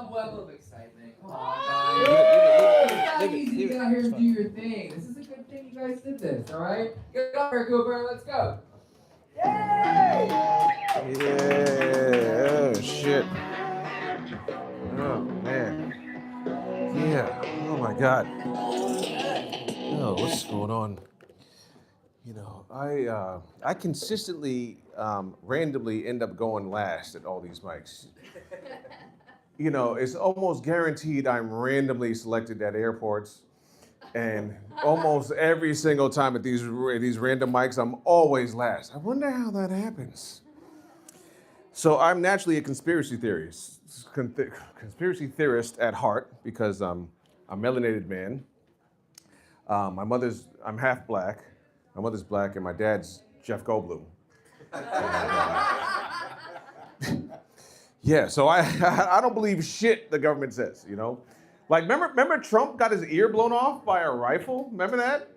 some level of excitement. Come on, guys. It's not easy to get out here and do your thing. This is a good thing you guys did this, all right? Get up here, Cooper. Let's go. Yay! Yeah. Oh, shit. Oh, man. Yeah. Oh, my God. Oh, what's going on? You know, I consistently, randomly end up going last at all these mics. You know, it's almost guaranteed I'm randomly selected at airports, and almost every single time at these random mics, I'm always last. I wonder how that happens. So I'm naturally a conspiracy theorist at heart because I'm a melanated man. I'm half black. My mother's black, and my dad's Jeff Goldblum. Yeah, so I don't believe shit the government says, you know? Like, remember Trump got his ear blown off by a rifle? Remember that?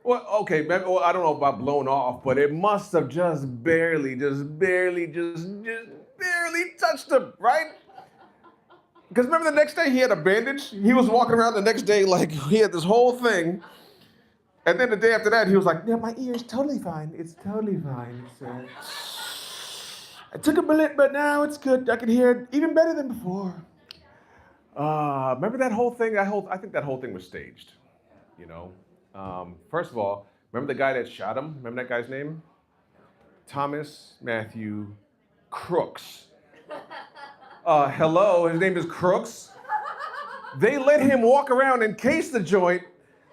Well, okay, well, I don't know about blown off, but it must have just barely touched him, right? Because remember the next day he had a bandage? He was walking around the next day like he had this whole thing. And then the day after that, he was like, yeah, my ear's totally fine. It's totally fine. I took a bullet, but now it's good. I can hear it even better than before. Remember that whole thing? I think that whole thing was staged, you know? First of all, remember the guy that shot him? Remember that guy's name? Thomas Matthew Crooks. Hello, his name is Crooks. They let him walk around and case the joint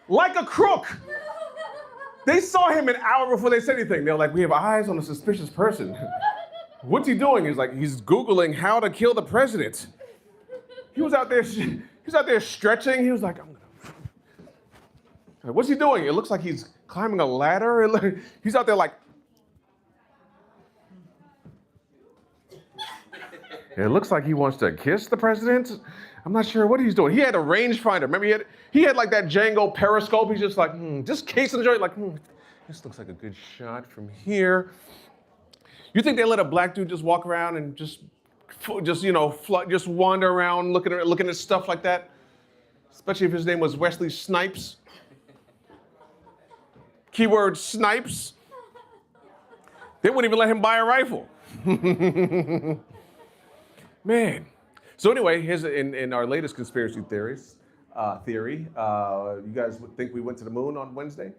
like a crook. They saw him an hour before they said anything. They're like, we have eyes on a suspicious person. What's he doing? He's like, he's Googling how to kill the president. He was out there stretching. He was like, what's he doing? It looks like he's climbing a ladder. He's out there like, it looks like he wants to kiss the president. I'm not sure what he's doing. He had a rangefinder. Remember, he had like that Django periscope. He's just like, just casing the joint, like, this looks like a good shot from here. You think they let a black dude just walk around and just wander around looking at stuff like that? Especially if his name was Wesley Snipes. Keyword Snipes. They wouldn't even let him buy a rifle. Man. So anyway, here's in our latest conspiracy theory. You guys think we went to the moon on Wednesday?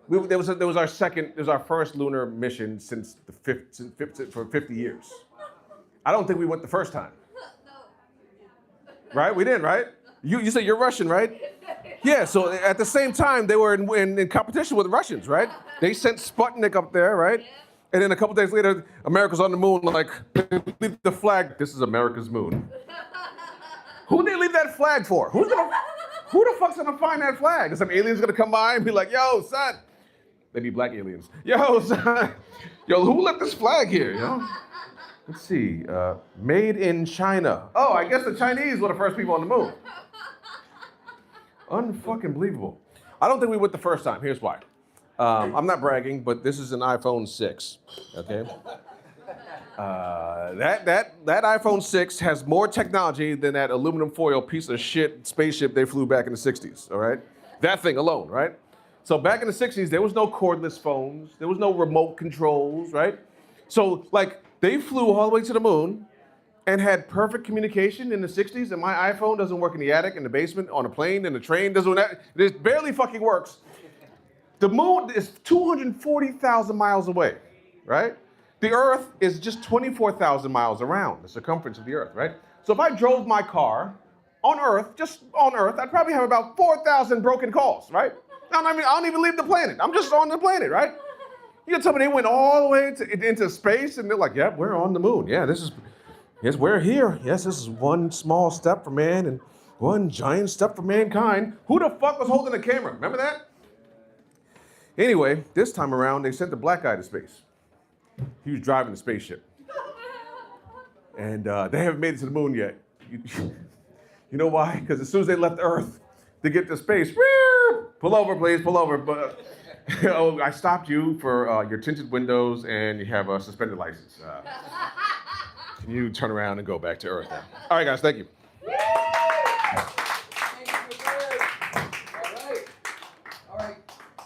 There was our first lunar mission since for 50 years. I don't think we went the first time. Right? We didn't, right? You said you're Russian, right? Yeah, so at the same time, they were in competition with the Russians, right? They sent Sputnik up there, right? And then a couple days later, America's on the moon, like, leave the flag. This is America's moon. Who'd they leave that flag for? Who the fuck's gonna find that flag? Is some aliens gonna come by and be like, yo, son? They be black aliens. Yo, son. Yo, who left this flag here, yo? Let's see, made in China. Oh, I guess the Chinese were the first people on the moon. Unfucking believable. I don't think we went the first time. Here's why. I'm not bragging, but this is an iPhone 6, okay? That iPhone 6 has more technology than that aluminum foil piece of shit spaceship they flew back in the 60s, all right? That thing alone, right? So back in the 60s, there was no cordless phones. There was no remote controls, right? So, like, they flew all the way to the moon and had perfect communication in the 60s, and my iPhone doesn't work in the attic, in the basement, on a plane, in the train, it barely fucking works. The moon is 240,000 miles away, right? The Earth is just 24,000 miles around, the circumference of the Earth, right? So if I drove my car on Earth, just on Earth, I'd probably have about 4,000 broken calls, right? I don't even leave the planet. I'm just on the planet, right? You can tell me they went all the way into space, and they're like, yep, we're on the moon. Yeah, yes, we're here. Yes, this is one small step for man and one giant step for mankind. Who the fuck was holding the camera? Remember that? Anyway, this time around, they sent the black guy to space. He was driving the spaceship. And they haven't made it to the moon yet. You know why? Because as soon as they left Earth to get to space, pull over, please, pull over. But oh, I stopped you for your tinted windows and you have a suspended license. You turn around and go back to Earth now. All right, guys, thank you. All right.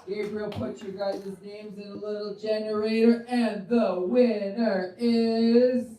Gabriel, put your guys' names in a little generator, and the winner is...